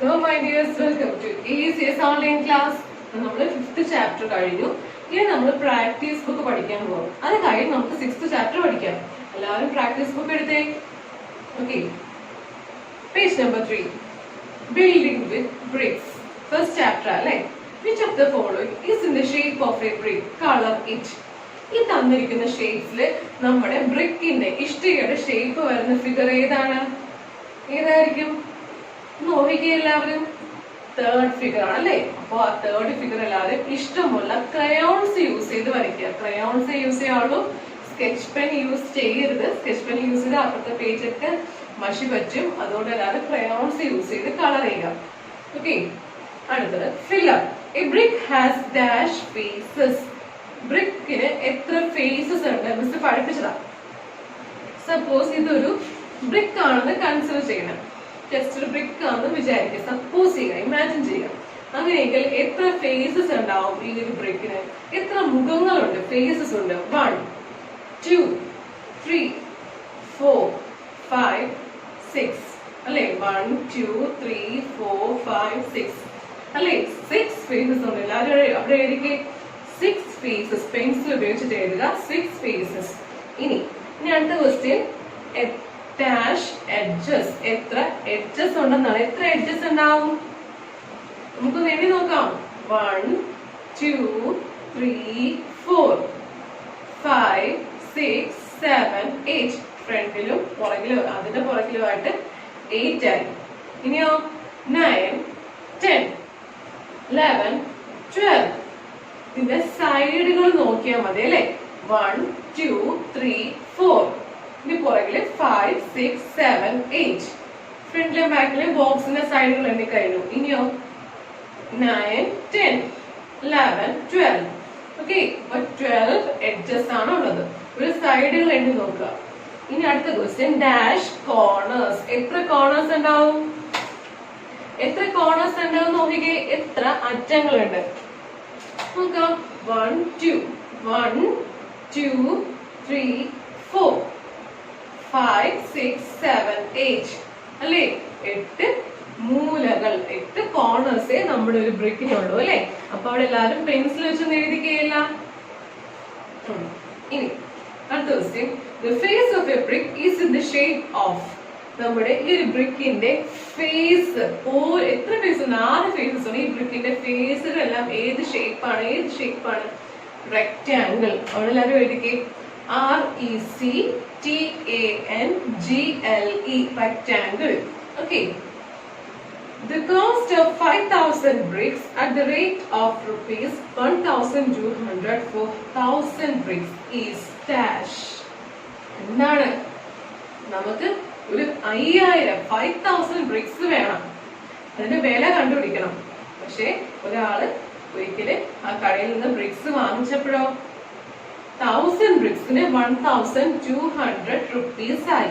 Hello my dears, welcome to ECS online class. നമ്മൾ 5th chapter കഴിഞ്ഞു. ഇനി നമ്മൾ പ്രാക്ടീസ് ബുക്ക് പഠിക്കാൻ പോകും. അത് കഴിഞ്ഞ് നമുക്ക് 6th chapter പഠിക്കാം. എല്ലാവരും പ്രാക്ടീസ് ബുക്ക് എടുത്തേ. Okay. Page number 3. Building with bricks. First chapter അല്ലേ? Which of the following is in the shape of a brick? Color it. ഈ തന്നിരിക്കുന്ന ഷേപ്സില് നമ്മുടെ ബ്രിക്കിന്റെ ഇഷ്ടികയുടെ ഷേപ്പ് വരുന്ന ഫിഗർ ഏതാണ്? ഏതായിരിക്കും? നോക്കിക്കേ എല്ലാവരും. തേർഡ് ഫിഗർ ആണല്ലേ. അപ്പൊ ആ തേർഡ് ഫിഗർ എല്ലാവരും ഇഷ്ടമുള്ള ക്രയോൺസ് യൂസ് ചെയ്ത് വരയ്ക്കുക. ക്രയോൺസ് യൂസ് ചെയ്യാവുള്ളൂ. സ്കെച്ച് പെൻ യൂസ് ചെയ്യരുത്. സ്കെച്ച് പെൻ യൂസ് ചെയ്ത് അപ്പുറത്തെ പേജൊക്കെ മഷി പറ്റും. അതുകൊണ്ട് എല്ലാവരും ക്രയോൺസ് യൂസ് ചെയ്ത് കളർ ചെയ്യുക. ഓക്കെ, അടുത്തത് filler. A brick has dash faces. ബ്രിക്കിന് എത്ര ഫേസസ് ഉണ്ട് മിസ് പഠിപ്പിച്ചതാ. സപ്പോസ് ഇതൊരു ബ്രിക്ക് ആണെന്ന് കൺസിഡർ ചെയ്യണം. ജസ്റ്റ് ഒരു ബ്രിക്ക് ആണെന്ന് വിചാരിക്കുക. സപ്പോസ് ചെയ്യുക, ഇമാജിൻ ചെയ്യുക. അങ്ങനെയെങ്കിൽ എത്ര ഫേസസ് ഉണ്ടാവും ഈ ഒരു ബ്രിക്കിന്? എത്ര മുഖങ്ങളുണ്ട്, ഫേസസ് ഉണ്ട്? 1 2 3 4 5 6 അല്ലെ? 1 2 3 4 5 6 അല്ലെ? 6 ഫേസസ് ഉണ്ട്. എല്ലാവരും അവിടെ എഴുതിക്കേ 6 ഫേസസ്. പെൻസിൽ ഉപയോഗിച്ചിട്ട് എഴുതുക 6 ഫേസസ്. ഇനി അടുത്ത ക്വസ്റ്റ്യൻ, ഡാഷ് എഡ്ജസ്. എത്ര എഡ്ജസ് ഉണ്ടെന്നാണ്. എത്ര എഡ്ജസ് ഉണ്ടാവും? നമുക്ക് എണ്ണി നോക്കാം. 1 2 3 4 5 6 7 8. ഫ്രണ്ടിലും പുറകിലും അതിന്റെ പുറകിലുമായിട്ട് 8 ആയി. ഇനിയോ 9 10 11 12. ഇതിന്റെ സൈഡുകൾ നോക്കിയാൽ മതി അല്ലെ? 1 2 3 4. ഇതിന് പുറകില് 5 6 7 8. ഫ്രണ്ടിലെ ബാക്കിലെ ബോക്സിന്റെ സൈഡുകൾ എണ്ണി കഴിഞ്ഞു. ഇനിയോ 9 10 11 12. ഓക്കെ, അപ്പൊ 12 എഡ്ജസ് ആണ് ഉള്ളത്. ഒരു സൈഡുകൾ എണ്ണി നോക്കുക. ഇനി അടുത്ത ക്വസ്റ്റ്യൻ, ഡാഷ് കോർണേഴ്സ്. എത്ര കോർണേഴ്സ് ഉണ്ടാവും? എത്ര കോർണേഴ്സ് ഉണ്ടാവും നോക്കിക്കേ. എത്ര അറ്റങ്ങളുണ്ട് നോക്കാം. 1 2 1 2 3 4 5 6 7 8 അല്ലേ? 8 മൂലകൾ, 8 കോർണേഴ്സേ നമ്മുടെ ഒരു ബ്രിക്കിനുള്ളൂ അല്ലെ? അപ്പൊ അവിടെ എല്ലാവരും പെൻസിൽ വെച്ചൊന്നും എഴുതിക്കുകയില്ല. ഇനി അടുത്ത question, the face of a brick is in the shape of. നമ്മുടെ ഈ ഒരു ബ്രിക്കിന്റെ ഫേസ് എത്ര ഫേസ് ഉണ്ട്? 6 ഫേസസ് ഉണ്ട്. ഈ ബ്രിക്കിന്റെ ഫേസുകളെല്ലാം ഏത് ഷേപ്പാണ്? ഏത് ഷേപ്പാണ്? റെക്ടാംഗിൾ. അവിടെ എല്ലാവരും എഴുതിക്കേ RECTANGLE, rectangle. Okay. The cost of 5,000 bricks at the rate of rupees 1,200 for 1,000 bricks is dash. എന്താണ്? നമുക്ക് ഒരു 5,000 ബ്രിക്സ് വേണം. അതിന്റെ വില കണ്ടുപിടിക്കണം. പക്ഷെ ഒരാള് ഒരിക്കല് ആ കടയിൽ നിന്ന് ബ്രിക്സ് വാങ്ങിച്ചപ്പോഴോ 1000 ബ്രിക്സിന് 1,200 റുപ്പീസ് ആയി.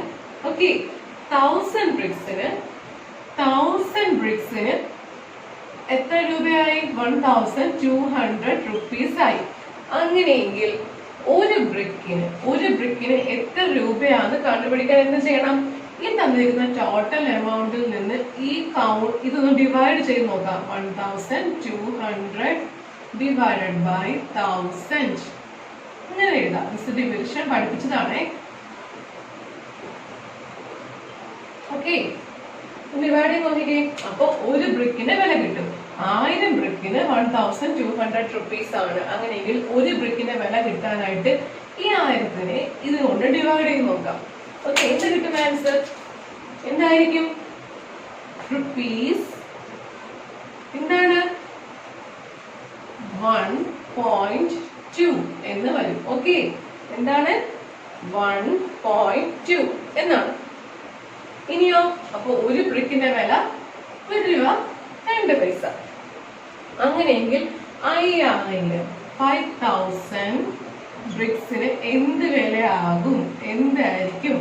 ഓക്കെ, 1000 ബ്രിക്സിന് എത്ര രൂപയായി? 1,200 റുപ്പീസ് ആയി. അങ്ങനെയെങ്കിൽ ഒരു ബ്രിക്കിന് എത്ര രൂപയാണെന്ന് കണ്ടുപിടിക്കാൻ എന്ത് ചെയ്യണം? ഈ തന്നിരിക്കുന്ന ടോട്ടൽ എമൗണ്ടിൽ നിന്ന് ഈ കൗണ്ട് ഇതൊന്ന് ഡിവൈഡ് ചെയ്ത് നോക്കാം. 1,200 ഡിവൈഡഡ് ബൈ 1000. അങ്ങനെ എഴുതാം. മിസ് ഡിവിഷൻ പഠിപ്പിച്ചതാണേ. ഓക്കെ, ഡിവൈഡ് ചെയ്ത് നോക്കിക്കേ. അപ്പൊ ഒരു ബ്രിക്കിന് വില കിട്ടും. 1000 ബ്രിക്കിന് 1,200 റുപ്പീസ് ആണ്. അങ്ങനെയെങ്കിൽ ഒരു ബ്രിക്കിന്റെ വില കിട്ടാനായിട്ട് ഈ 1000നെ ഇതുകൊണ്ട് ഡിവൈഡ് ചെയ്ത് നോക്കാം. ഓക്കെ, എന്ത് കിട്ടും ആൻസർ? എന്തായിരിക്കും? റുപ്പീസ് എന്താണ്? 1.2 എന്ന് വരും. ഓക്കെ, എന്താണ്? 1.2 എന്നാണ്. ഇനിയോ അപ്പൊ ഒരു ബ്രിക്കിന്റെ വില 1 രൂപ 2 പൈസ. അങ്ങനെയെങ്കിൽ 5,000 ബ്രിക്സിന് എന്ത് വിലയാകും? എന്തായിരിക്കും?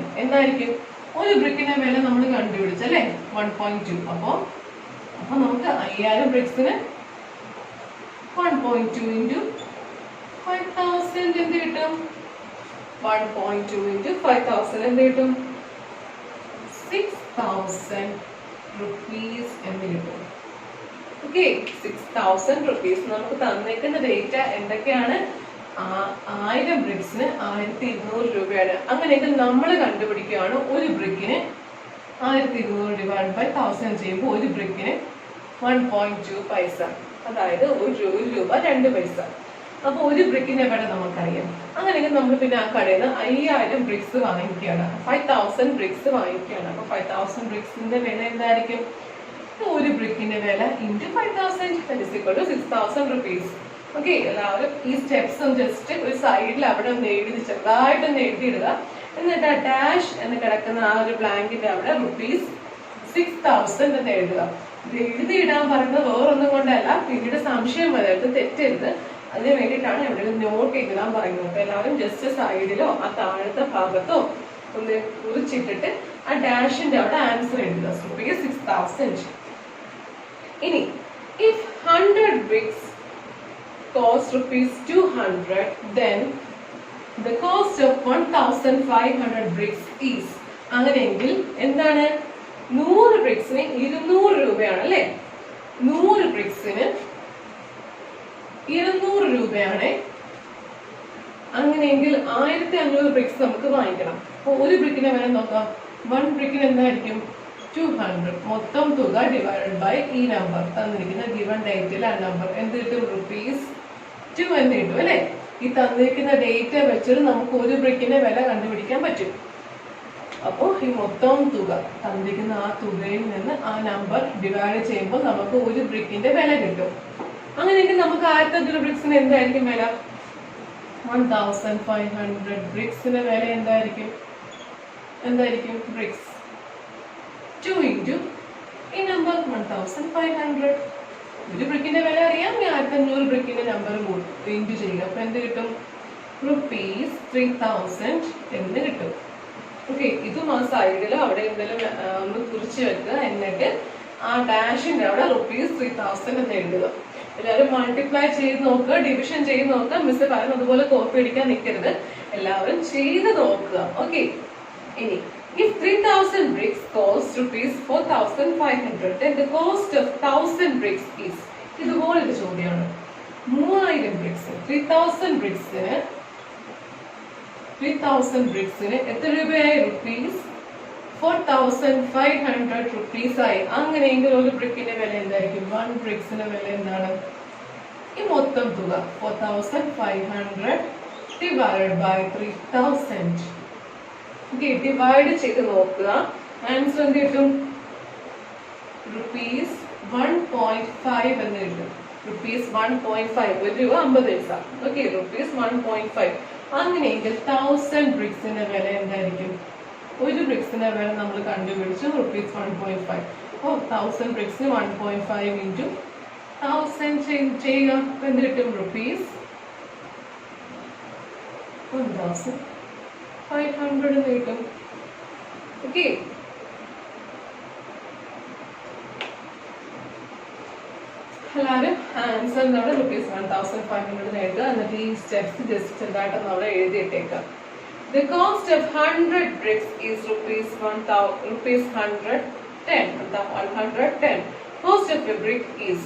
ഒരു ബ്രിക്കിന്റെ വില നമ്മൾ കണ്ടുപിടിച്ചല്ലേ? 1.2. അപ്പൊ നമുക്ക് 5000 ബ്രിക്സിന് 1.2 into 5,000 എന്ത് കിട്ടും? 1.2 into 5,000 എന്ത് കിട്ടും? 6,000 rupees എന്ന് കിട്ടും. Okay, 6000 rupees. നമുക്ക് തന്നേക്കുന്ന ഡേറ്റ എന്തൊക്കെയാണ്? 1000 ബ്രിക്സിന് 1200 രൂപയാണ്. അങ്ങനെയെങ്കിൽ നമ്മൾ കണ്ടുപിടിക്കുകയാണ് ഒരു ബ്രിക്കിന് 1200 ഡിവൈഡ് ബൈ 1000 ചെയ്യുമ്പോൾ ഒരു ബ്രിക്കിന് 1.2 പൈസ, അതായത് ഒരു രൂപ 2 പൈസ. അപ്പൊ ഒരു ബ്രിക്കിന്റെ വില നമുക്കറിയാം. അങ്ങനെയെങ്കിൽ നമ്മൾ പിന്നെ ആ കടയിൽ നിന്ന് 5000 ബ്രിക്സ് വാങ്ങിക്കുകയാണ്, 5000 ബ്രിക്സ് വാങ്ങിക്കുകയാണ്. അപ്പൊ 5000 ബ്രിക്സിന്റെ വില എന്തായിരിക്കും? ഒരു ബ്രിക്കിന്റെ വില ഇൻറ്റു 5000 6000 rupees. ഓക്കെ, എല്ലാവരും ഈ സ്റ്റെപ്സ് ജസ്റ്റ് ഒരു സൈഡിൽ അവിടെ ഒന്ന് എഴുതി ചെറുതായിട്ടൊന്ന് എഴുതിയിടുക. എന്നിട്ട് ആ ഡാഷ് എന്ന് കിടക്കുന്ന ആ ഒരു ബ്ലാങ്കിന്റെ അവിടെ ₹6000 എന്ന് എഴുതുക. ഇത് എഴുതിയിടാൻ പറയുന്നത് വേറൊന്നും കൊണ്ടല്ല, പിന്നീട് സംശയം വരരുത്, തെറ്റരുത്, അതിന് വേണ്ടിയിട്ടാണ് ഇവിടെ നോട്ട് എഴുതാൻ പറയുന്നത്. അപ്പൊ എല്ലാവരും ജസ്റ്റ് സൈഡിലോ ആ താഴത്തെ ഭാഗത്തോ ഒന്ന് കുറിച്ചിട്ടിട്ട് ആ ഡാഷിന്റെ അവിടെ ആൻസർ എഴുതുക. ₹6000. ഇനി if 100 bricks cost ₹200, then the cost of 1500 bricks is. അങ്ങനെയെങ്കിൽ എന്താണ്? 100 ബ്രിക്സിന് 200 രൂപയാണ് അല്ലെ? 100 ബ്രിക്സിന് 200 രൂപയാണ്. അങ്ങനെയെങ്കിൽ 1500 ബ്രിക്സ് നമുക്ക് വാങ്ങിക്കണം. അപ്പൊ ഒരു ബ്രിക്കിന്റെ വില നോക്കാം. 1 ബ്രിക്കിന് എന്തായിരിക്കും? 200. മൊത്തം തുക ഡിവൈഡഡ് ബൈ ഈ നമ്പർ തന്നിരിക്കുന്ന ഗിവൺ ഡേറ്റിൽ ആ നമ്പർ എന്ത് കിട്ടും? ₹2 എന്ന് കിട്ടും അല്ലെ? ഈ തന്നിരിക്കുന്ന ഡേറ്റ് വെച്ചിട്ട് നമുക്ക് ഒരു ബ്രിക്കിന്റെ വില കണ്ടുപിടിക്കാൻ പറ്റും. അപ്പോൾ ഈ മൊത്തം തുക തന്നിരിക്കുന്ന ആ തുകയിൽ നിന്ന് ആ നമ്പർ ഡിവൈഡ് ചെയ്യുമ്പോൾ നമുക്ക് ഒരു ബ്രിക്കിന്റെ വില കിട്ടും. അങ്ങനെയെങ്കിൽ നമുക്ക് 1500 ബ്രിക്സിന് എന്തായിരിക്കും വില? 1500 ബ്രിക്സിന്റെ വില എന്തായിരിക്കും? ബ്രിക്സ് 2 into ഈ നമ്പർ 1500. ഒരു ബ്രിക്കിന്റെ വില അറിയാം, 1500 ബ്രിക്കിന്റെ നമ്പർ ഇൻറ്റു ചെയ്യുക. അപ്പൊ എന്ത് കിട്ടും? ₹3000 എന്ന് കിട്ടും. ഓക്കെ, ഇതും ആ സൈഡിലോ അവിടെ എന്തെങ്കിലും ഒന്ന് കുറിച്ച് വെക്കുക. എന്നിട്ട് ആ ഡാഷിന്റെ അവിടെ ₹3000 എന്ന് എഴുതുക. എല്ലാവരും മൾട്ടിപ്ലൈ ചെയ്ത് നോക്കുക, ഡിവിഷൻ ചെയ്ത് നോക്കുക. മിസ് പറയുന്നത് അതുപോലെ കോപ്പി അടിക്കാൻ നിൽക്കരുത്, എല്ലാവരും ചെയ്ത് നോക്കുക. ഓക്കെ, ഇനി if 3000 bricks cost ₹4500, then the cost of 1000 bricks is. ഇതുപോലൊരു ചോദ്യമാണ്. 3000 ബ്രിക്സ് 3000 ബ്രിക്സിന് എത്ര രൂപയായി? ₹4500 ആയി. അങ്ങനെയെങ്കിൽ ഒരു ബ്രിക്കിന്റെ വില എന്തായിരിക്കും? 1 ബ്രിക്സിന്റെ വില എന്താണ്? ഈ മൊത്തം തുക 4500 ഡിവൈഡ് ബൈ 3000. ഡിവൈഡ് ചെയ്ത് നോക്കുക. ആൻസർ എന്ത് കിട്ടും? ₹1.5 എന്ന് കിട്ടും. ₹1.5, ₹1.50. ഓക്കെ, ₹1.5. അങ്ങനെയെങ്കിൽ 1000 ബ്രിക്സിന്റെ വില എന്തായിരിക്കും? ഒരു ബ്രിക്സിന്റെ വില നമ്മൾ കണ്ടുപിടിച്ചു, ₹1.5. അപ്പോൾ 1000 ബ്രിക്സിന് 1.5 into 1000 ചെയ്യുക. എന്ത് കിട്ടും? ₹1500 എന്ന് കിട്ടും. ഓക്കെ, എല്ലാവരും ആൻസർ നമ്മുടെ ₹1500 എഴുതുക. എന്നിട്ട് ഈ സ്റ്റെപ്സ് ജസ്റ്റ് ചെറുതായിട്ടൊന്ന് അവിടെ എഴുതിയിട്ടേക്കാം. The cost of 100 bricks is ₹110. Cost of a brick is.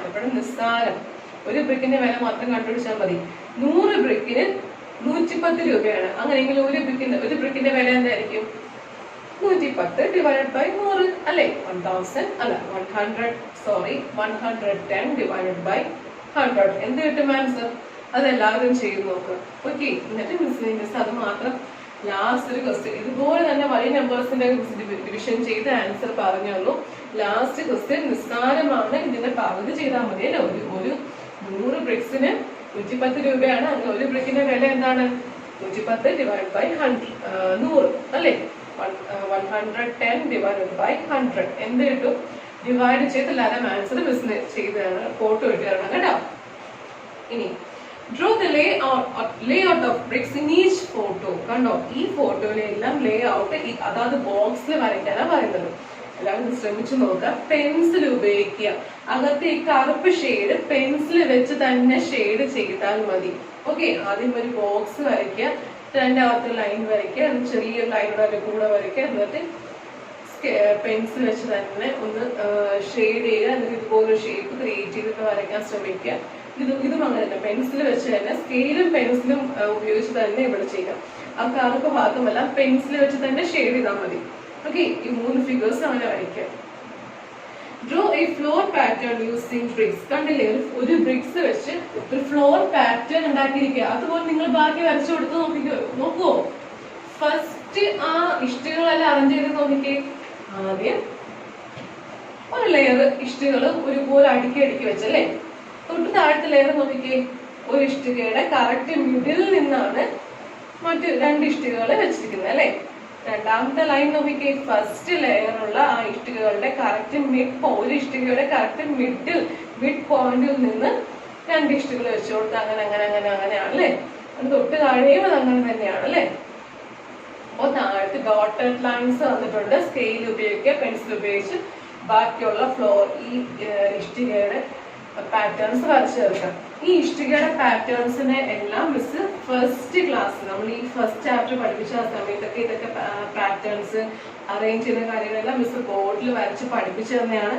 ഇവിടെ നിസ്സാരം, ഒരു ബ്രിക്കിന്റെ വില മാത്രം കണ്ടുപിടിച്ചാൽ മതി. 100 ബ്രിക്കിന് 110 രൂപയാണ്. അങ്ങനെയെങ്കിൽ ഒരു ബ്രിക്കിന്റെ വില എന്തായിരിക്കും? 110 ഡിവൈഡഡ് ബൈ 100 അല്ലെ? 110 ഡിവൈഡഡ് ബൈ 100 എന്ത് കിട്ടും ആൻസർ? അതെല്ലാവരും ചെയ്ത് നോക്കുക. ഓക്കെ, എന്നിട്ട് മിസ് അത് മാത്രം ലാസ്റ്റ് ഒരു ക്വസ്റ്റ്യൻ ഇതുപോലെ തന്നെ വലിയ നമ്പേഴ്സിന്റെ ഡിവിഷൻ ചെയ്ത് ആൻസർ പറഞ്ഞു തന്നു. ലാസ്റ്റ് ക്വസ്റ്റ്യൻ നിസ്സാരമാണ്, ഇതിന്റെ പകുതി ചെയ്താൽ മതി അല്ലേ? ഒരു 100 ബ്രിക്സിന് 110 രൂപയാണ്. അങ്ങനെ ഒരു ബ്രിക്കിന്റെ വില എന്താണ്? 110 ഡിവൈഡ് ബൈ 100 അല്ലെ? 110 ഡിവൈഡ് ബൈ 100 എന്ത് കിട്ടും? ഡിവൈഡ് ചെയ്ത് എല്ലാവരും ആൻസർ മിസ് ചെയ്താണ്, ഫോട്ടോ ഇട്ടുതരണം കേട്ടോ. ഇനി draw the layout of bricks in each photo. കണ്ടോ, ഈ ഫോട്ടോയിലെല്ലാം ലേ ഔട്ട് അതായത് ബോക്സിൽ വരയ്ക്കാനാണ് പറയുന്നത്. എല്ലാവരും ശ്രമിച്ചു നോക്കുക. പെൻസിൽ ഉപയോഗിക്കുക. അകത്തെ ഈ കറുപ്പ് ഷെയ്ഡ് പെൻസിൽ വെച്ച് തന്നെ ഷെയ്ഡ് ചെയ്താൽ മതി. ഓക്കെ, ആദ്യം ഒരു ബോക്സ് വരയ്ക്കുക, അതിന്റെ അകത്ത് ലൈൻ വരയ്ക്കുക, ചെറിയൊരു ലൈനോടെ കൂടെ വരയ്ക്കുക. എന്നിട്ട് പെൻസിൽ വെച്ച് തന്നെ ഒന്ന് ഷെയ്ഡ് ചെയ്യുക, എന്നിട്ട് ഇതുപോലൊരു ഷേപ്പ് ക്രിയേറ്റ് ചെയ്തിട്ട് വരയ്ക്കാൻ ശ്രമിക്കുക. ഇതും അങ്ങനെയല്ല, പെൻസിൽ വെച്ച് തന്നെ സ്കെയിലും പെൻസിലും ഉപയോഗിച്ച് തന്നെ ഇവിടെ ചെയ്യാം. ആ കറുപ്പ് ഭാഗമല്ല, പെൻസിൽ വെച്ച് തന്നെ ഷെയ്ഡ് ചെയ്താൽ മതി. ഓക്കെ, ഈ 3 ഫിഗേഴ്സ് അങ്ങനെ വരയ്ക്കാം. Draw a floor pattern using bricks. കണ്ടില്ലേ, ഒരു ബ്രിക്സ് വെച്ച് ഒരു ഫ്ലോർ പാറ്റേൺ ഉണ്ടാക്കിയിരിക്കുക. അതുപോലെ നിങ്ങൾ ബാക്കി വരച്ചു കൊടുത്ത് നോക്കുവോ? ഫസ്റ്റ് ആ ഇഷ്ടികളെല്ലാം അറേഞ്ച് ചെയ്ത് നോക്കിക്കേ. ആദ്യം ഒരു ലെയർ ഇഷ്ടികൾ ഒരുപോലെ അടുക്കി വെച്ചല്ലേ. തൊട്ട് താഴത്തെ ലെയർ നോക്കിക്കേ, ഒരു ഇഷ്ടികയുടെ കറക്റ്റ് മിഡിൽ നിന്നാണ് മറ്റു 2 ഇഷ്ടികകൾ വെച്ചിരിക്കുന്നത് അല്ലെ. രണ്ടാമത്തെ ലൈൻ നോക്കിക്കേ, ഫസ്റ്റ് ലെയറുള്ള ആ ഇഷ്ടികകളുടെ കറക്റ്റ് ഒരു ഇഷ്ടികയുടെ കറക്റ്റ് മിഡ് പോയിന്റിൽ നിന്ന് 2 ഇഷ്ടികൾ വെച്ചു കൊടുത്ത് അങ്ങനെയാണല്ലേ. അത് തൊട്ട് താഴെയും അത് അങ്ങനെ തന്നെയാണ് അല്ലെ. അപ്പോൾ താഴത്ത് ഡോട്ടഡ് ലൈൻസ് വന്നിട്ടുണ്ട്. സ്കെയിൽ ഉപയോഗിക്കുക, പെൻസിൽ ഉപയോഗിച്ച് ബാക്കിയുള്ള ഈ ഇഷ്ടികയുടെ പാറ്റേൺസ് വരച്ചു ചേർക്കാം. ഈ ഇഷ്ടികയുടെ പാറ്റേൺസിനെ എല്ലാം മിസ് ഫസ്റ്റ് ക്ലാസ് നമ്മൾ ഈ ഫസ്റ്റ് ചാപ്റ്റർ പഠിപ്പിച്ച സമയത്തൊക്കെ ഇതൊക്കെ പാറ്റേൺസ് അറേഞ്ച് ചെയ്യുന്ന കാര്യങ്ങളെല്ലാം മിസ് ബോർഡിൽ വരച്ച് പഠിപ്പിച്ചു തന്നെയാണ്.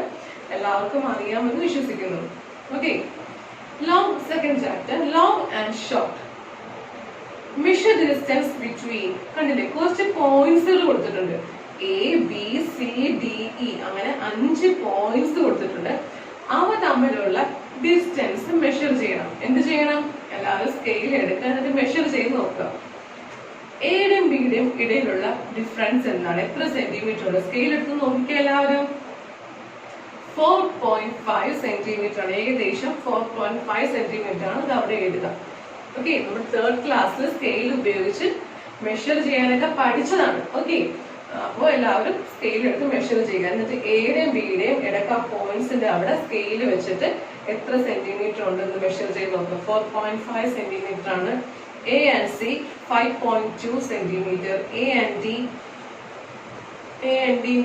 എല്ലാവർക്കും അറിയാമെന്ന് വിശ്വസിക്കുന്നു. Okay, second chapter long and short. Measure the distance between. കണ്ടില്ലേ, കുറച്ച് പോയിന്റ്സുകൾ കൊടുത്തിട്ടുണ്ട്. ABCDE അങ്ങനെ 5 പോയിന്റ്സ് കൊടുത്തിട്ടുണ്ട്. അവ തമ്മിലുള്ള ഡിസ്റ്റൻസ് മെഷർ ചെയ്യണം. എന്ത് ചെയ്യണം? എല്ലാവരും സ്കെയിൽ എടുക്കുക, എന്നിട്ട് മെഷർ ചെയ്ത് നോക്കുക. എയുടെയും ബിയുടെയും ഇടയിലുള്ള ഡിഫറൻസ് എന്താണ്? എത്ര സെന്റിമീറ്റർ ഉണ്ട്? സ്കെയിൽ എടുത്ത് നോക്കിക്കുക എല്ലാവരും. 4.5 സെന്റിമീറ്റർ ആണ്. ഏകദേശം 4.5 സെന്റിമീറ്റർ ആണ്. അത് അവിടെ എഴുതുക. ഓക്കെ, നമ്മൾ 3rd ക്ലാസ്സിൽ സ്കെയിൽ ഉപയോഗിച്ച് മെഷർ ചെയ്യാനൊക്കെ പഠിച്ചതാണ്. ഓക്കെ, അപ്പോൾ എല്ലാവരും സ്കെയിൽ എടുത്ത് മെഷർ ചെയ്യുക. എന്നിട്ട് എയുടെയും ബിയുടെയും ഇടയ്ക്ക് ആ പോയിന്റ്സിന്റെ അവിടെ സ്കെയിൽ വെച്ചിട്ട് എത്ര സെന്റിമീറ്റർ ഉണ്ടെന്ന് മെഷർ ചെയ്ത് നോക്കുക. 4.5 സെന്റിമീറ്റർ ആണ്. A and C 5.2 centimetre. A and D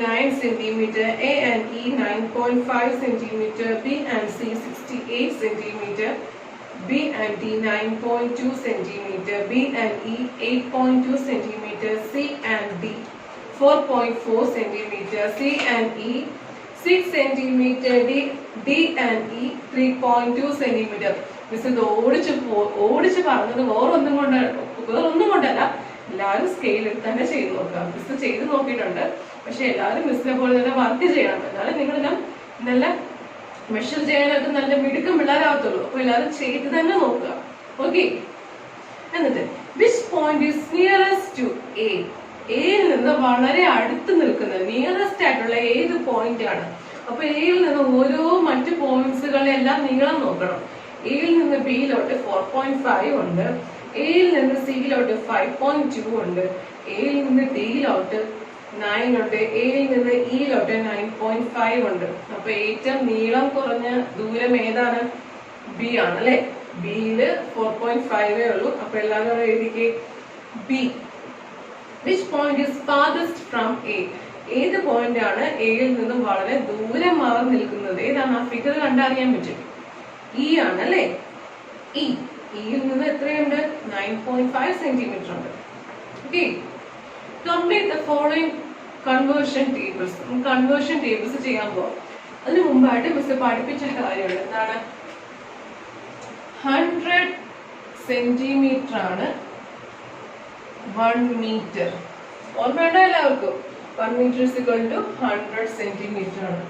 9 centimetre. A and E 9.5 centimetre. B and C 68 centimetre. B and D 9.2 centimetre. B and E 8.2 centimetre. C and D 4.4 centimeter. C and E 6 centimeter. D and E 3.2 centimeter. Miss ഇത് ഓടിച്ച് പറഞ്ഞത് വേറൊന്നും കൊണ്ടല്ല, എല്ലാവരും scale എടുത്ത് തന്നെ ചെയ്ത് നോക്കുക. മിസ് ചെയ്ത് നോക്കിയിട്ടുണ്ട്, പക്ഷെ എല്ലാവരും മിസ്സിനെ പോലെ തന്നെ വർക്ക് ചെയ്യണം. എന്നാലും നിങ്ങളെല്ലാം നല്ല മെഷർ ചെയ്യാനൊക്കെ നല്ല മിടുക്കം പിള്ളേരാകത്തുള്ളൂ. അപ്പൊ എല്ലാവരും ചെയ്ത് തന്നെ നോക്കുക. ഓക്കെ, എന്നിട്ട് which point is nearest to A? എയിൽ നിന്ന് വളരെ അടുത്ത് നിൽക്കുന്ന നിയറസ്റ്റ് ആയിട്ടുള്ള ഏത് പോയിന്റ് ആണ്? അപ്പൊ എയിൽ നിന്ന് ഓരോ മറ്റു പോയിന്റ്സുകളെല്ലാം നീളം നോക്കണം. എയിൽ നിന്ന് ബിയിലോട്ട് 4.5 ഉണ്ട്. എയിൽ നിന്ന് സിയിലോട്ട് 5.2 ഉണ്ട്. എയിൽ നിന്ന് ഡിയിലോട്ട് 9 ഉണ്ട്. എയിൽ നിന്ന് ഇയിലോട്ട് 9.5 ഉണ്ട്. അപ്പൊ ഏറ്റവും നീളം കുറഞ്ഞ ദൂരം ഏതാണ്? ബി ആണ് അല്ലെ. ബിയില് 4.5 ഉള്ളൂ. അപ്പൊ എല്ലാവരും എഴുതിക്കേ B. Which point is farthest from A? ഏത് പോയിന്റ് ആണ് എയിൽ നിന്നും വളരെ ദൂരം മാറി നിൽക്കുന്നത്? ഏതാണ്? ആ ഫിഗർ കണ്ടറിയാൻ പറ്റും. ഇ ആണ് അല്ലെ. ഇയിൽ നിന്ന് എത്രയുണ്ട്? 9.5 സെന്റിമീറ്റർ ഉണ്ട്. Okay, complete the following conversion tables. Conversion tables ചെയ്യാൻ പോകാം. അതിന് മുമ്പായിട്ട് മിസ് പഠിപ്പിച്ച കാര്യമുണ്ട്. എന്താണ്? 100 സെന്റിമീറ്റർ ആണ് 1 meter. ഓർമ്മയുണ്ടോ എല്ലാവർക്കും? 1 meter is equal to 100 centimeter ആണ്.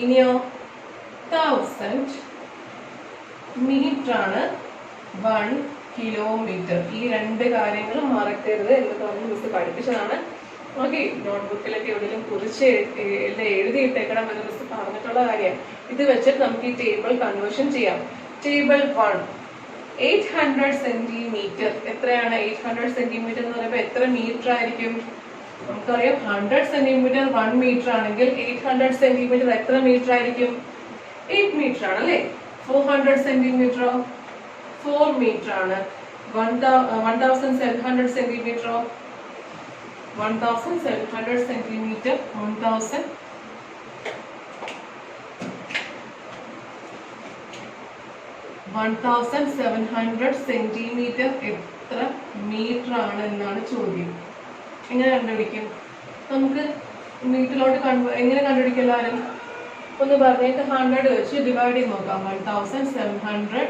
ഇനിയോ 1000 meter ആണ് 1 kilometer. ഈ 2 കാര്യങ്ങളും മറക്കരുത് എന്ന് പറഞ്ഞ് മിസ് പഠിപ്പിച്ചതാണ്. ഓക്കെ, നോട്ട്ബുക്കിലൊക്കെ എവിടെയെങ്കിലും കുറിച്ച് എഴുതിയിട്ടേക്കണം എന്ന് മിസ് പറഞ്ഞിട്ടുള്ള കാര്യം. ഇത് വെച്ചിട്ട് നമുക്ക് ഈ ടേബിൾ കൺവേർഷൻ ചെയ്യാം. Table 1 800 centimetre. എത്രയാണ് 800 സെന്റിമീറ്റർ എന്ന് പറയുമ്പോൾ എത്ര മീറ്റർ ആയിരിക്കും? നമുക്കറിയാം 100 സെന്റിമീറ്റർ 1 മീറ്റർ ആണെങ്കിൽ 800 സെന്റിമീറ്റർ എത്ര മീറ്റർ ആയിരിക്കും? 8 മീറ്റർ ആണ് അല്ലെ. 400 സെന്റിമീറ്ററോ 4 മീറ്റർ ആണ്. 1700 സെന്റിമീറ്ററോ 1700 സെന്റിമീറ്റർ 1700 സെന്റിമീറ്റർ എത്ര മീറ്റർ ആണ് എന്നാണ് ചോദ്യം. എങ്ങനെ കണ്ടുപിടിക്കും? നമുക്ക് മീറ്ററിലോട്ട് എങ്ങനെ കണ്ടുപിടിക്കും എല്ലാവരും? ഒന്ന് പറഞ്ഞേക്ക്. 100 വെച്ച് ഡിവൈഡ് ചെയ്ത് നോക്കാം. 1700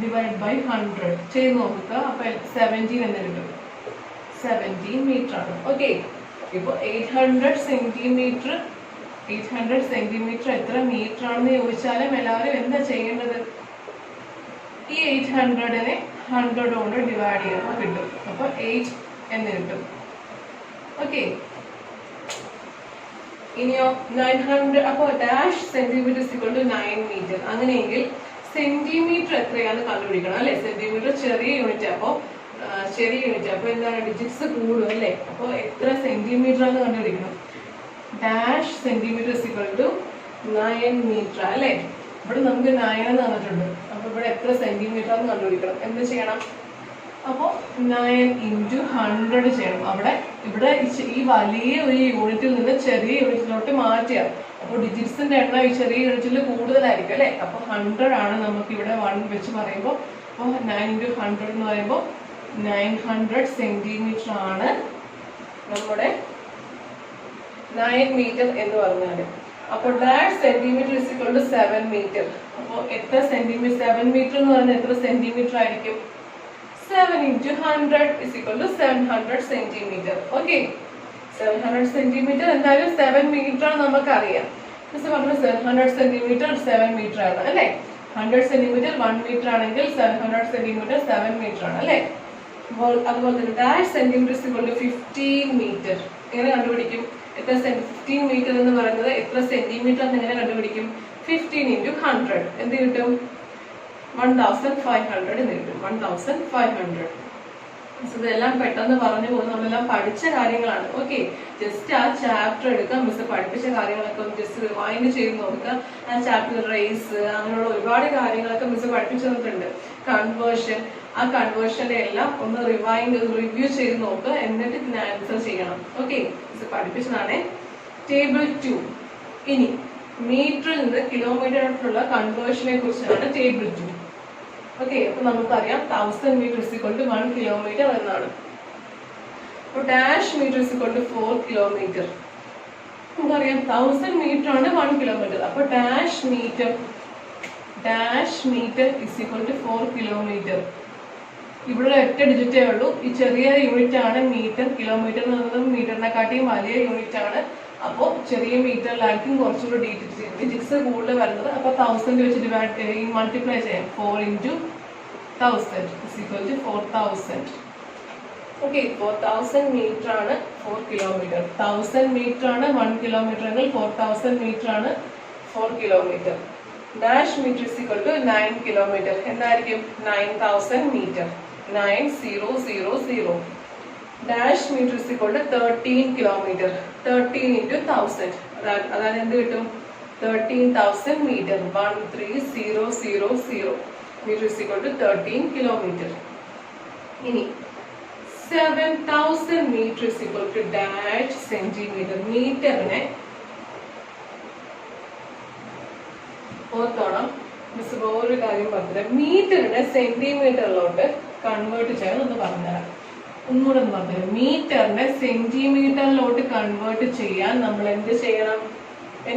ഡിവൈഡ് ബൈ 100 ചെയ്ത് നോക്കുക. അപ്പൊ 17 എന്ന് കിട്ടും. 17 മീറ്റർ ആണ്. ഓക്കെ, ഇപ്പൊ 800 സെന്റിമീറ്റർ എത്ര മീറ്റർ ആണെന്ന് ചോദിച്ചാലും എല്ലാവരും എന്താ ചെയ്യേണ്ടത്? ഈ 800-നെ 100 കൊണ്ട് ഡിവൈഡ് ചെയ്യുമ്പോൾ കിട്ടും. അപ്പൊ 8 എന്ന് കിട്ടും. ഓക്കെ, ഇനിയോ 900. അപ്പൊ dash centimetre equal to 9 metre. അങ്ങനെയെങ്കിൽ സെന്റിമീറ്റർ എത്രയാണെന്ന് കണ്ടുപിടിക്കണം അല്ലെ? സെന്റിമീറ്റർ ചെറിയ യൂണിറ്റ്. അപ്പൊ എന്താണ് ഡിജിറ്റ്സ് കൂടും അല്ലെ? അപ്പൊ എത്ര സെന്റിമീറ്റർ ആണെന്ന് കണ്ടുപിടിക്കണം. Dash centimetre equal to 9 metre അല്ലെ? ഇവിടെ നമുക്ക് 9 എന്ന് തന്നിട്ടുണ്ട്. അപ്പൊ ഇവിടെ എത്ര സെന്റിമീറ്റർ ആണെന്ന് കണ്ടുപിടിക്കണം. എന്ത് ചെയ്യണം? അപ്പൊ 9 × 100 ചെയ്യണം. ഇവിടെ ഈ വലിയ ഒരു യൂണിറ്റിൽ നിന്ന് ചെറിയ യൂണിറ്റിലോട്ട് മാറ്റുക. അപ്പോൾ ഡിജിറ്റ്സിന്റെ എണ്ണം ഈ ചെറിയ യൂണിറ്റിൽ കൂടുതലായിരിക്കും അല്ലെ? അപ്പൊ 100 ആണ് നമുക്ക് ഇവിടെ 1 വെച്ച് പറയുമ്പോൾ. അപ്പോൾ 9 × 100 എന്ന് പറയുമ്പോൾ 900 സെന്റിമീറ്റർ ആണ് നമ്മുടെ 9 മീറ്റർ എന്ന് പറഞ്ഞാൽ. അപ്പോൾ dash centimetre equal to 7 metre. അപ്പോൾ എത്ര സെന്റിമീറ്റർ? 7 മീറ്റർ എന്ന് പറഞ്ഞാൽ എത്ര സെന്റിമീറ്റർ ആയിരിക്കും? 7 × 100 is equal to 700 centimetre. Okay, 700 centimetre എന്തായാലും 7 മീറ്റർ ആണ് നമുക്കറിയാം. മിസ് പറഞ്ഞു 700 സെന്റിമീറ്റർ 7 മീറ്റർ ആണ് അല്ലെ? 100 സെന്റിമീറ്റർ 1 മീറ്റർ ആണെങ്കിൽ 700 സെന്റിമീറ്റർ 7 മീറ്റർ ആണ് അല്ലെ? അതുപോലെ തന്നെ dash centimetre is equal to 15 metre. എങ്ങനെ കണ്ടുപിടിക്കും? എത്ര 15 മീറ്റർ എന്ന് പറയുന്നത് എത്ര സെന്റിമീറ്റർ എന്ന് എങ്ങനെ കണ്ടുപിടിക്കും? 15 × 100 എന്ത് കിട്ടും? 1500 എന്ന് കിട്ടും. 1500. ഇതെല്ലാം പെട്ടെന്ന് പറഞ്ഞു പോകുന്നത് നമ്മളെല്ലാം പഠിച്ച കാര്യങ്ങളാണ്. ഓക്കെ, ജസ്റ്റ് ആ ചാപ്റ്റർ എടുക്കാം. മിസ് പഠിപ്പിച്ച കാര്യങ്ങളൊക്കെ ഒന്ന് ജസ്റ്റ് റിവൈൻഡ് ചെയ്ത് നോക്കുക. ആ ചാപ്റ്റർ റേസ് അങ്ങനെയുള്ള ഒരുപാട് കാര്യങ്ങളൊക്കെ മിസ് പഠിപ്പിച്ചു തന്നിട്ടുണ്ട്. കൺവേർഷൻ, ആ കൺവേർഷന്റെ എല്ലാം ഒന്ന് റിവ്യൂ ചെയ്ത് നോക്കുക. എന്നിട്ട് ഇതിന് ആൻസർ ചെയ്യണം. ഓക്കെ, മിസ് പഠിപ്പിച്ചതാണ്. ടേബിൾ 2. ഇനി മീറ്ററിൽ നിന്ന് കിലോമീറ്ററിലുള്ള കൺവേർഷനെ കുറിച്ചാണ് ടേബിൾ 2. ഓക്കെ, അപ്പൊ നമുക്കറിയാം 1000 മീറ്റർ ഇക്വൽ ടു 1 കിലോമീറ്റർ എന്നാണ്. അപ്പോൾ dash metre equal to 4 kilometre. നമുക്കറിയാം 1000 മീറ്റർ ആണ് 1 കിലോമീറ്റർ. അപ്പൊ dash metre equal to 4 kilometre. ഇവിടെ 8 ഡിജിറ്റേ ഉള്ളൂ. ഈ ചെറിയ യൂണിറ്റ് ആണ് മീറ്റർ. കിലോമീറ്റർ എന്ന് പറയുന്നത് മീറ്ററിനെക്കാട്ടിയും വലിയ യൂണിറ്റ് ആണ്. അപ്പോൾ ചെറിയ മീറ്ററിലായിരിക്കും കുറച്ചുകൂടി ഡിജിറ്റ്സ് കൂടുതൽ വരുന്നത്. അപ്പൊ 1000 വെച്ച് മൾട്ടിപ്ലൈ ചെയ്യാം. 4 × 1000 is equal to 4000. Okay, 4000 metre ആണ് 4 കിലോമീറ്റർ. 1000 മീറ്റർ ആണ് 1 കിലോമീറ്റർ എങ്കിൽ 4000 മീറ്റർ ആണ് 4 kilometre. Dash metre is equal to 9 kilometre. എന്തായിരിക്കും? 9000 metre. 9000. Dash metre is equal to 13 kilometre. 13 × 1000 അതാണ് എന്ത് കിട്ടും? 13,000 metre. 13000 metre is equal to 13 kilometre. ഇനി 7000 metre is equal to dash centimetre. മീറ്ററിനെ ഓർത്തോണം. മിസ് വേറൊരു കാര്യം പറഞ്ഞത്, മീറ്ററിനെ സെന്റിമീറ്ററിലോട്ട് കൺവേർട്ട് ചെയ്യാൻ ഒന്ന് പറഞ്ഞുതരാം. ഒന്നുകൂടെ പറഞ്ഞത്, മീറ്ററിനെ സെന്റിമീറ്ററിലോട്ട് കൺവേർട്ട് ചെയ്യാൻ നമ്മൾ എന്ത് ചെയ്യണം? ×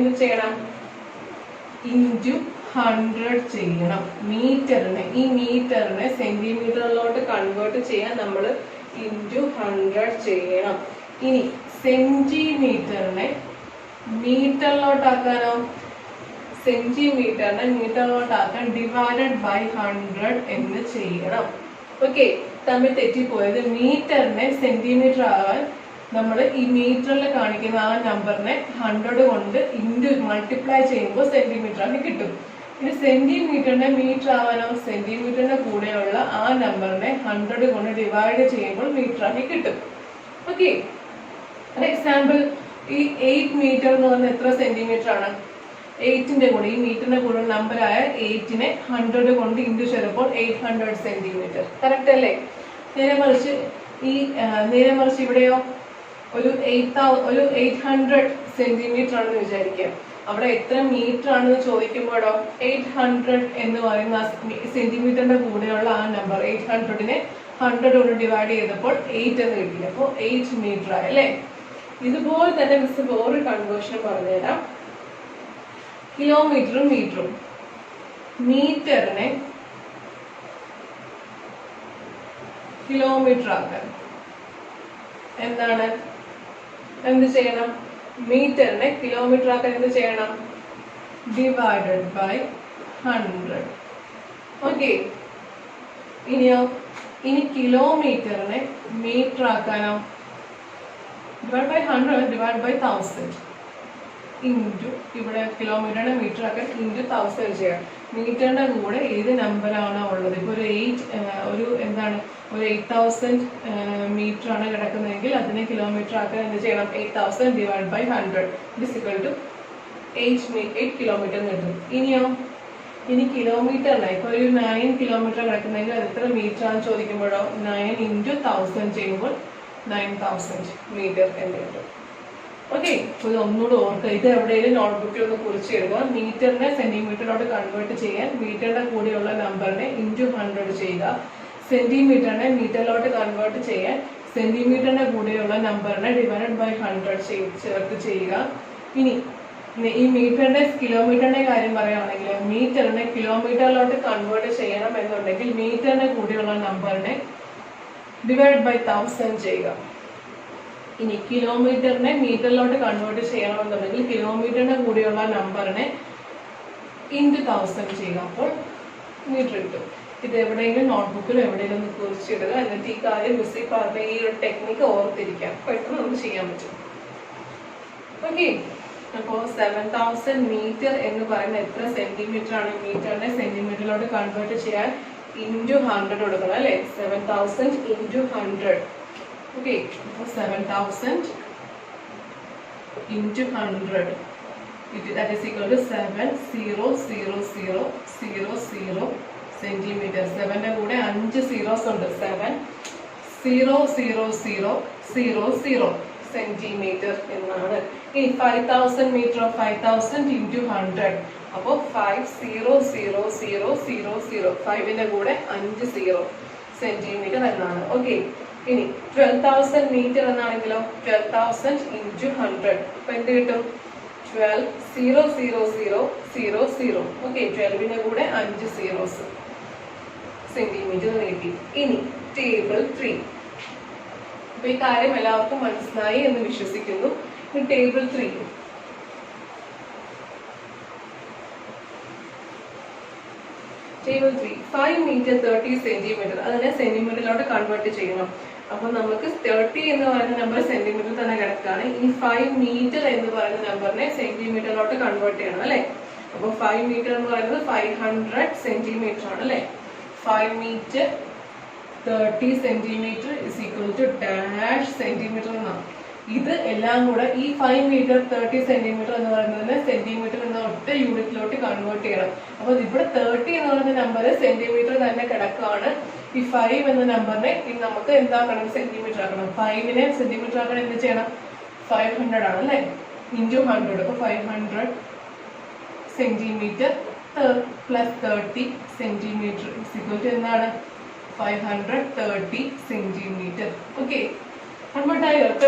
100 ചെയ്യണം. ഈ മീറ്ററിനെ സെന്റിമീറ്ററിലോട്ട് കൺവേർട്ട് ചെയ്യാൻ നമ്മൾ × 100 ചെയ്യണം. ഇനി സെന്റിമീറ്ററിനെ മീറ്ററിലോട്ടാക്കാനോ? സെന്റിമീറ്ററിനെ മീറ്ററിലോട്ടാക്കാൻ ഡിവൈഡഡ് ബൈ 100 എന്ന് ചെയ്യണം. ഓക്കെ, തമ്മിൽ തെറ്റിപ്പോയത്. മീറ്ററിനെ സെന്റിമീറ്റർ ആവാൻ നമ്മൾ ഈ മീറ്ററിൽ കാണിക്കുന്ന ആ നമ്പറിനെ 100 കൊണ്ട് മൾട്ടിപ്ലൈ ചെയ്യുമ്പോൾ സെന്റിമീറ്റർ ആക്കി കിട്ടും. ഇനി സെന്റിമീറ്ററിനെ മീറ്റർ ആവാനോ? സെന്റിമീറ്ററിന്റെ കൂടെയുള്ള ആ നമ്പറിനെ 100 കൊണ്ട് ഡിവൈഡ് ചെയ്യുമ്പോൾ മീറ്റർ ആക്കി കിട്ടും. ഓക്കെ, ഒരു എക്സാമ്പിൾ, ഈ 8 മീറ്റർ എന്ന് പറഞ്ഞാൽ എത്ര സെന്റിമീറ്റർ ആണ്? 8ന്റെ കൂടെ ഈ മീറ്ററിന്റെ കൂടെ നമ്പറായ 8നെ 100 കൊണ്ട് ഇൻറ്റു ചെയ്യുമ്പോൾ 800 സെന്റിമീറ്റർ. കറക്റ്റ് അല്ലേ? നേരെ മറിച്ച് ഇവിടെയോ ഒരു 800 സെന്റിമീറ്റർ ആണെന്ന് വിചാരിക്കുക. അവിടെ എത്ര മീറ്റർ ആണെന്ന് ചോദിക്കുമ്പോഴോ 800 എന്ന് പറയുന്ന സെന്റിമീറ്ററിന്റെ കൂടെയുള്ള ആ നമ്പർ 800നെ 100 കൊണ്ട് ഡിവൈഡ് ചെയ്തപ്പോൾ 8 എന്ന് കിട്ടി. അപ്പോൾ 8 മീറ്റർ ആയി അല്ലേ? ഇതുപോലെ തന്നെ മിസ് വേറൊരു കൺവേർഷൻ പറഞ്ഞുതരാം. കിലോമീറ്ററും മീറ്ററും. മീറ്ററിനെ കിലോമീറ്റർ ആക്കാൻ എന്താണ്, എന്ത് ചെയ്യണം? മീറ്ററിനെ കിലോമീറ്റർ ആക്കാൻ എന്ത് ചെയ്യണം? Divided by 100. ഓക്കെ, ഇനിയോ? ഇനി കിലോമീറ്ററിനെ മീറ്റർ ആക്കാനോ? Divide by 100 divide by 1000 into, ഇവിടെ കിലോമീറ്ററിനെ മീറ്റർ ആക്കാൻ ഇൻറ്റു 1000 ചെയ്യാം. മീറ്ററിന്റെ കൂടെ ഏത് നമ്പറാണോ ഉള്ളത്, ഇപ്പോൾ ഒരു 8000 മീറ്റർ ആണ് കിടക്കുന്നതെങ്കിൽ അതിനെ കിലോമീറ്റർ ആക്കാൻ എന്ത് ചെയ്യണം? 8000 ഡിവൈഡ് ബൈ 100 = 8 കിലോമീറ്റർ കിട്ടും. ഇനിയോ? ഇനി കിലോമീറ്ററിനെ ഇപ്പോൾ ഒരു 9 കിലോമീറ്റർ കിടക്കുന്നെങ്കിൽ അത് എത്ര മീറ്റർ ആണെന്ന് ചോദിക്കുമ്പോഴോ 9 × 1000 ചെയ്യുമ്പോൾ 9000 മീറ്റർ എന്ന് കിട്ടും. ഓക്കെ, ഇത് ഒന്നുകൂടെ ഓർക്കുക. ഇത് എവിടെയെങ്കിലും നോട്ട്ബുക്കിൽ ഒന്ന് കുറിച്ചെടുക്കുക. മീറ്ററിനെ സെന്റിമീറ്ററിലോട്ട് കൺവേർട്ട് ചെയ്യാൻ മീറ്ററിന്റെ കൂടെയുള്ള നമ്പറിനെ ഇൻറ്റു 100 ചെയ്യുക. സെന്റിമീറ്ററിനെ മീറ്ററിലോട്ട് കൺവേർട്ട് ചെയ്യാൻ സെന്റിമീറ്ററിന്റെ കൂടെയുള്ള നമ്പറിനെ ഡിവൈഡഡ് ബൈ 100 ചേർത്ത് ചെയ്യുക. ഇനി ഈ കിലോമീറ്ററിന്റെ കാര്യം പറയുകയാണെങ്കിൽ മീറ്ററിനെ കിലോമീറ്ററിലോട്ട് കൺവേർട്ട് ചെയ്യണം എന്നുണ്ടെങ്കിൽ മീറ്ററിന്റെ കൂടെയുള്ള നമ്പറിനെ ഡിവൈഡ് ബൈ 1000 ചെയ്യുക. ഇനി കിലോമീറ്ററിനെ മീറ്ററിലോട്ട് കൺവേർട്ട് ചെയ്യണമെന്നുണ്ടെങ്കിൽ കിലോമീറ്ററിന്റെ കൂടെയുള്ള നമ്പറിനെ ഇൻറ്റു 1000 ചെയ്യുക. അപ്പോൾ മീറ്റർ കിട്ടും. ഇത് എവിടെയെങ്കിലും നോട്ട്ബുക്കിൽ എവിടെയെങ്കിലും ഒന്ന് കുറിച്ചിടുക. എന്നിട്ട് ഈ കാര്യം മിസ്സി പറഞ്ഞ ഈ ഒരു ടെക്നിക്ക് ഓർത്തിരിക്കാം. പെട്ടെന്ന് നമുക്ക് ചെയ്യാൻ പറ്റും. ഓക്കെ, അപ്പോൾ 7000 മീറ്റർ എന്ന് പറയുന്നത് എത്ര സെന്റിമീറ്റർ ആണ്? മീറ്ററിനെ സെന്റിമീറ്ററിലോട്ട് കൺവേർട്ട് ചെയ്യാൻ ഇൻറ്റു 100 കൊടുക്കണം അല്ലേ? 7000 × 100. ഓക്കെ, അപ്പോൾ 7000 × 100 that is equal to 7,000,000 centimetre. 7ന്റെ കൂടെ 5 സീറോസ് ഉണ്ട്. 7,000,000 സെന്റിമീറ്റർ എന്നാണ്. ഇനി 5000 മീറ്റർ, 5000 × 100 അപ്പോൾ 5,000,000. 5ന്റെ കൂടെ 5 സീറോ സെന്റിമീറ്റർ എന്നാണ്. ഓക്കെ, ഇനി 12,000 മീറ്റർ എന്നാണെങ്കിലോ 12,000 × 100 അപ്പൊ എന്ത് കിട്ടും? 12,000,000. ഓക്കെ, 12ന്റെ കൂടെ 5 സീറോസ് സെന്റിമീറ്റർ കിട്ടി. ഇനി ടേബിൾ 3. അപ്പൊ ഈ കാര്യം എല്ലാവർക്കും മനസ്സിലായി എന്ന് വിശ്വസിക്കുന്നു. ടേബിൾ 3. Table 3 5 metre 30 centimetre. അതിനെ സെന്റിമീറ്ററിലോട്ട് കൺവേർട്ട് ചെയ്യണം. അപ്പൊ നമുക്ക് 30 എന്ന് പറയുന്ന നമ്പർ സെന്റിമീറ്റർ തന്നെ കിടക്കുകയാണ്. ഇനി 5 മീറ്റർ എന്ന് പറയുന്ന നമ്പറിനെ സെന്റിമീറ്ററിലോട്ട് കൺവേർട്ട് ചെയ്യണം അല്ലെ? അപ്പൊ 5 മീറ്റർ എന്ന് പറയുന്നത് 500 സെന്റിമീറ്റർ ആണ് അല്ലെ? 5 മീറ്റർ 30 സെന്റിമീറ്റർ = ഡാഷ് സെന്റിമീറ്റർ എന്നാണ്. ഇത് എല്ലാം കൂടെ ഈ 5 മീറ്റർ 30 സെന്റിമീറ്റർ എന്ന് പറയുന്നതിന് സെന്റിമീറ്റർ എന്ന ഒറ്റ യൂണിറ്റിലോട്ട് കൺവേർട്ട് ചെയ്യണം. അപ്പൊ ഇവിടെ 30 എന്ന് പറയുന്ന നമ്പർ സെന്റിമീറ്റർ തന്നെ കിടക്കുകയാണ്. ഈ 5 എന്ന നമ്പറിനെ നമുക്ക് എന്താക്കണം? സെന്റിമീറ്റർ ആക്കണം. 5നെ സെന്റിമീറ്റർ ആക്കണം എന്ത് ചെയ്യണം? 500 ആണ് അല്ലെ? ഇൻറ്റു 100. അപ്പൊ 500 സെന്റിമീറ്റർ പ്ലസ് 30 സെന്റിമീറ്റർ = എന്താണ്? 530 സെന്റിമീറ്റർ. ഓക്കെ, കൺവേർട്ടായി ഒറ്റ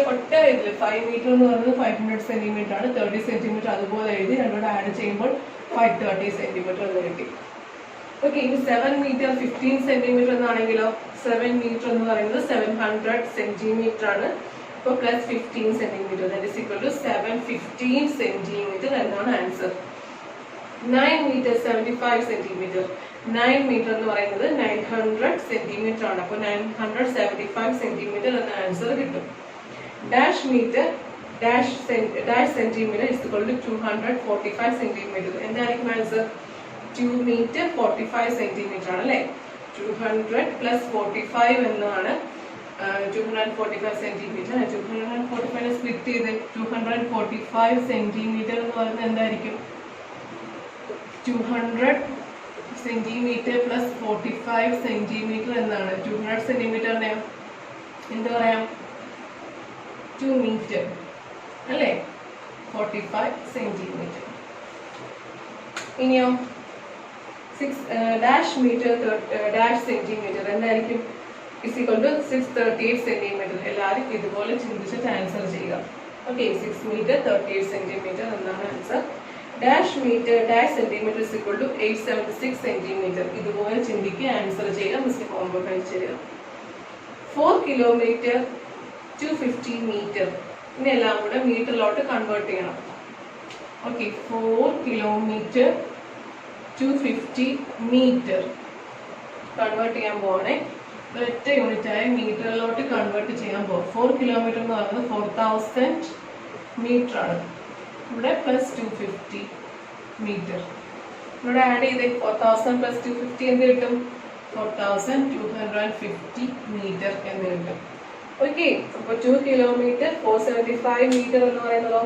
ഇതിൽ 5 മീറ്റർ എന്ന് പറയുന്നത് 500 സെന്റിമീറ്റർ ആണ്. 30 സെന്റിമീറ്റർ അതുപോലെ എഴുതി രണ്ടോടെ ആഡ് ചെയ്യുമ്പോൾ 530 സെന്റിമീറ്റർ എന്ന് കിട്ടി. ഓക്കെ, ഇനി 7 മീറ്റർ 15 സെന്റിമീറ്റർ എന്നാണെങ്കിലോ 7 മീറ്റർ എന്ന് പറയുന്നത് 700 സെന്റിമീറ്റർ ആണ്. അപ്പോൾ plus 15 centimetre that is equal to 715 centimetre എന്നാണ് ആൻസർ. 9 metre 75 centimetre. 9 മീറ്റർ എന്ന് പറയുന്നത് 900 സെന്റിമീറ്റർ ആണ്. അപ്പോൾ 975 സെന്റിമീറ്റർ എന്ന ആൻസർ കിട്ടും. Dash metre dash centimetre = 245 centimetre. എന്തായിരിക്കും ആൻസർ? 2 മീറ്റർ 45 സെന്റിമീറ്റർ ആണ് അല്ലെ? 200 + 45 എന്നാണ് 245 സെന്റിമീറ്റർ. 245 സ്പ്ലിറ്റ് ചെയ്ത് 245 സെന്റിമീറ്റർ എന്ന് പറയുന്നത് എന്തായിരിക്കും? 200 സെന്റിമീറ്റർ പ്ലസ് 45 സെന്റിമീറ്റർ എന്നാണ്. 200 സെന്റിമീറ്ററിനെ എന്ത് പറയാം? 2 മീറ്റർ അല്ലേ? 45 സെന്റിമീറ്റർ. ഇനിയോ 6 ഡാഷ് മീറ്റർ ഡാഷ് സെന്റിമീറ്റർ എന്തായിരിക്കും? = 638 സെന്റിമീറ്റർ. എല്ലാവരും ഇതുപോലെ ചിന്തിച്ചിട്ട് ആൻസർ ചെയ്യുക. ഓക്കെ 6 meter 38 centimeter എന്നാണ് answer. Dash metre dash centimetre is equal to 876 centimeter. ഇതുപോലെ ചിന്തിക്കുക, ആൻസർ ചെയ്യുക, മിസ് ഹോംവർക്ക് അയച്ചു തരിക. 4 kilometer 250 meter. ഇതിനെല്ലാം കൂടെ മീറ്ററിലോട്ട് കൺവേർട്ട് ചെയ്യണം. ഓക്കെ 4 kilometer 250 meter കൺവേർട്ട് ചെയ്യാൻ പോകണേ. ഒരൊറ്റ യൂണിറ്റ് ആയ മീറ്ററിലോട്ട് കൺവേർട്ട് ചെയ്യാൻ പോകും. 4 kilometer എന്ന് പറയുന്നത് 4000 മീറ്റർ ആണ്. ഇവിടെ പ്ലസ് 250 മീറ്റർ. ഇവിടെ ആഡ് ചെയ്തേ 4000 പ്ലസ് 250 എന്ത് കിട്ടും? 4250 മീറ്റർ എന്ന് കിട്ടും. ഓക്കെ, അപ്പൊ 2 kilometer 475 മീറ്റർ എന്ന് പറയുന്നതോ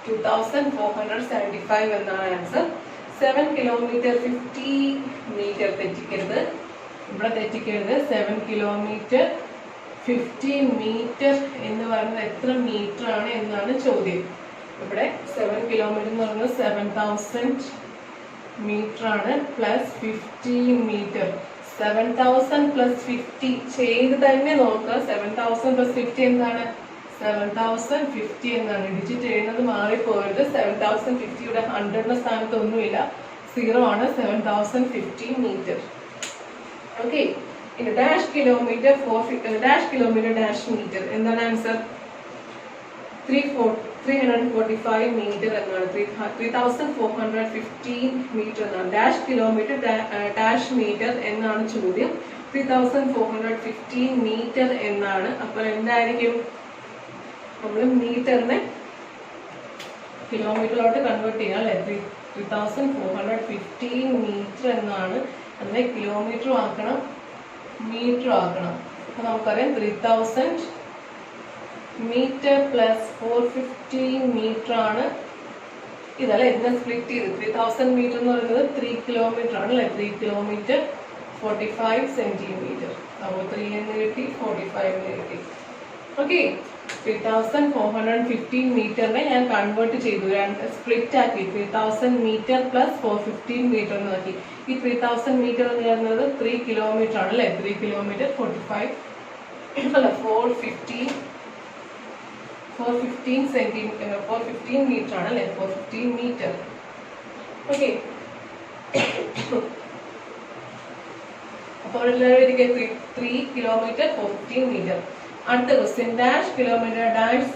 2475 എന്നാണ് ആൻസർ. 7 kilometer 50 മീറ്റർ തെറ്റിക്കരുത്, ഇവിടെ തെറ്റിക്കരുത്. 7 kilometer 50 മീറ്റർ എന്ന് പറയുന്നത് എത്ര മീറ്റർ ആണ് എന്നാണ് ചോദ്യം. ഇവിടെ 7 kilometer എന്ന് പറയുന്നത് 7000 മീറ്റർ ആണ്, പ്ലസ് 50 മീറ്റർ. 7000 പ്ലസ് 50 ചെയ്ത് തന്നെ നോക്കുക. 7000 പ്ലസ് 50 എന്താണ്? 7050 എന്നാണ്. ഡിജിറ്റ് എഴുതുന്നത് മാറിപ്പോയത്. 7050 ഇവിടെ 100 സ്ഥാനത്ത് ഒന്നുമില്ല, 0 ആണ്. 7050 മീറ്റർ. ഓക്കെ, ഇനി dash kilometre dash kilometre dash metre എന്താണ് ആൻസർ? 345 മീറ്റർ എന്നാണ്. 3415 മീറ്റർ എന്നാണ്. ഡാഷ് കിലോമീറ്റർ ഡാഷ് മീറ്റർ എന്നാണ് ചോദ്യം. 3415 മീറ്റർ എന്നാണ്. അപ്പോൾ എന്തായിരിക്കും? നമ്മൾ മീറ്ററിനെ കിലോമീറ്ററിലോട്ട് കൺവേർട്ട് ചെയ്യാം അല്ലെ. 3415 മീറ്റർ എന്നാണ്. അതിനെ കിലോമീറ്റർ ആക്കണം, മീറ്റർ ആക്കണം. അപ്പൊ നമുക്കറിയാം 3000 മീറ്റർ പ്ലസ് 450 മീറ്റർ ആണ്. ഇതല്ല, ഇതിനെ സ്പ്ലിറ്റ് ചെയ്ത് 3000 മീറ്റർ എന്ന് പറയുന്നത് 3 kilometer ആണ് അല്ലെ. 3 kilometer 45 centimeter. അപ്പോൾ 3 എന്ന് കിട്ടി, 45 എന്ന് കിട്ടി. ഓക്കെ, 3415 മീറ്ററിനെ ഞാൻ കൺവേർട്ട് ചെയ്തു, സ്പ്ലിറ്റ് ആക്കി. 3000 മീറ്റർ പ്ലസ് 415 മീറ്റർ എന്ന് ആക്കി. ഈ 3000 മീറ്റർ എന്ന് പറയുന്നത് 3 kilometer ആണ് അല്ലെ. 3 kilometer 415 മീറ്റർ ആണ് അല്ലെ. 415 മീറ്റർ. ഓക്കെ, അപ്പോൾ 3 kilometer 415 മീറ്റർ. അടുത്ത question, dash kilometre dash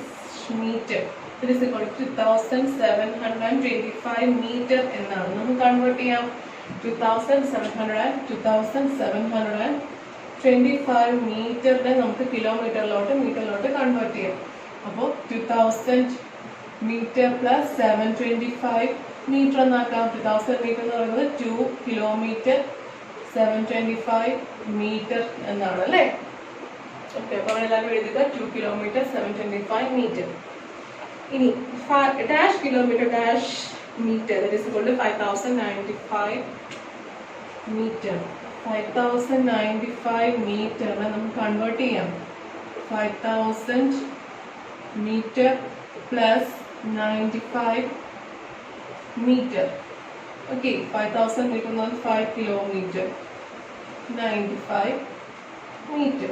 metre it is equal to 2725 metre എന്നാണ്. നമുക്ക് കൺവേർട്ട് ചെയ്യാം. 2725 മീറ്ററിനെ നമുക്ക് കിലോമീറ്ററിലോട്ട് മീറ്ററിലോട്ട് കൺവേർട്ട് ചെയ്യാം. അപ്പോൾ 2000 മീറ്റർ പ്ലസ് 725 മീറ്റർ എന്നാക്കാം. 2000 മീറ്റർ എന്ന് പറയുന്നത് 2 kilometer 725 മീറ്റർ എന്നാണ് അല്ലേ. ഓക്കെ, അപ്പോൾ എല്ലാവരും എഴുതുക 2 kilometer 725 മീറ്റർ. ഇനി dash kilometre dash metre that is equal to 5095 metre. 5095 മീറ്ററിനെ നമുക്ക് കൺവേർട്ട് ചെയ്യാം. 5000 metre plus 95 metre. Okay, 5000 metre എന്ന് പറഞ്ഞാൽ 5 kilometer 95 മീറ്റർ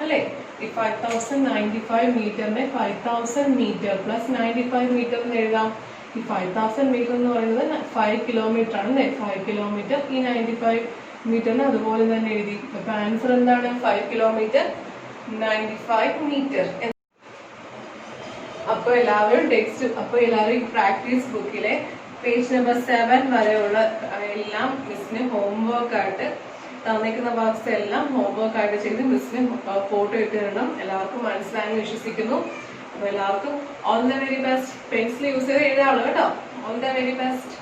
അല്ലേ. ഈ 5095 മീറ്ററിനെ 5000 മീറ്റർ പ്ലസ് 95 മീറ്റർ എന്ന് എഴുതാം. ഈ 5000 മീറ്റർ എന്ന് പറയുന്നത് 5 kilometer ആണ് അല്ലേ. 5 kilometer. ഈ 95 മീറ്ററിന് അതുപോലെ തന്നെ എഴുതി. അപ്പൊ ആൻസർ എന്താണ്? 5 kilometer 95 മീറ്റർ. അപ്പോൾ എല്ലാവരും ഈ പ്രാക്ടീസ് ബുക്കിലെ പേജ് നമ്പർ 7 വരെയുള്ള എല്ലാം മിസ്സിന് ഹോംവർക്ക് ആയിട്ട് തന്നിരിക്കുന്ന വർക്ക്സ് എല്ലാം ഹോംവർക്ക് ആയിട്ട് ചെയ്ത് മിസ്സിന് ഫോട്ടോ ഇട്ട് തരണം. എല്ലാവർക്കും മനസ്സിലായെന്ന് വിശ്വസിക്കുന്നു. അപ്പോൾ എല്ലാവർക്കും all the very best. Pencil use ചെയ്ത് എഴുതാവുള്ളൂ കേട്ടോ. All the very best.